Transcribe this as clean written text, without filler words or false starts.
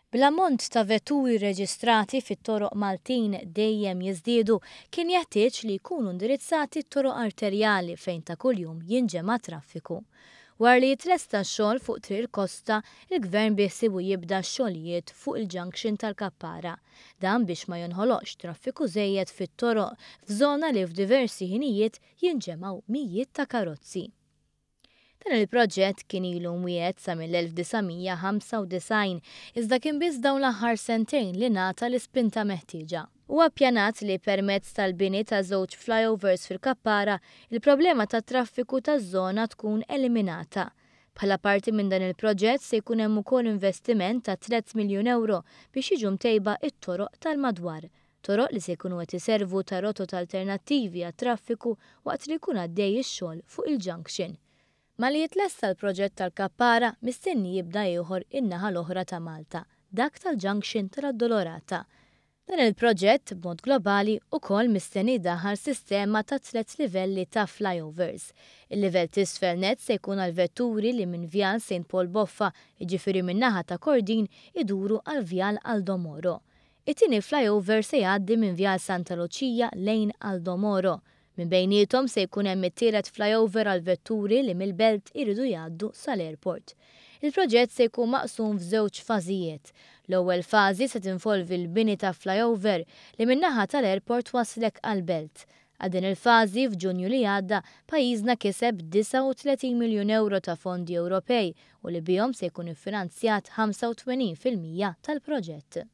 Bl-ammont ta' vetturi reġistrati fit-toroq Maltin dejjem jiżdiedu, kien jeħtieġ li jkunu indirizzati t-toroq arterjali fejn ta' kuljum jinġema' traffiku. Wara li jitresta x-xogħol fuq triq il-kosta, il-Gvern biħsibu jibda x-xogħlijiet fuq il-junction tal-Kappara. Dan biex ma jinħoloqx traffiku żejjed fit-toroq f'żona li f'diversi ħinijiet jinġemgħu mijiet ta' karozzi. Dan il-proġett kien ilu mwiegħed sa mill-1995 iżda kien biss dawn l-aħħar sentejn li ngħata l-ispinta meħtieġa. Huwa ppjanat li permezz tal-bini ta' żewġ flyovers fil-Kappara, il-problema tat-traffiku taż-żona tkun eliminata. Bħala parti minn dan il-proġett se jkun hemm ukoll investiment ta' 3 miljun euro biex jiġu mtejba it-toroq tal-madwar. Toroq li se jkunu qed iservu ta' rotot alternattivi għat-traffiku waqt li jkun għaddej ix-xogħol fuq il-junction. Ma li jitlesta l-proġett tal-Kappara mistenni jibda ieħor in-naħa l-oħra ta' Malta, dak tal-junction tal-Addolorata. Dan il-proġett b'mod globali wkoll mistenni jdaħħal sistema ta' 3 livelli ta' flyovers. Il-livell t'isfel nett se jkun għal vetturi li minn vjal St. Paul Boffa, jiġifieri min-naħa ta' Kordin, iduru għal vjal Aldomoro. It-tieni flyover se jgħaddi minn vjal Santa Lucia lejn Aldomoro. Minn bejniethom se jkun hemm it-tielet flyover għal vetturi li mill-belt iridu jgħaddu sal-airport. Il-proġett se jkun maqsum f'żewġ fażijiet. L-ewwel fażi se tinvolvi l-bini ta' flyover li min-naħa tal-airport waslek għall-belt. Għal din il-fażi f'Ġunju li għadda pajjiżna kiseb 39 miljun euro ta' fondi Ewropej u li bihom se jkun iffinanzjat 85% tal-proġett.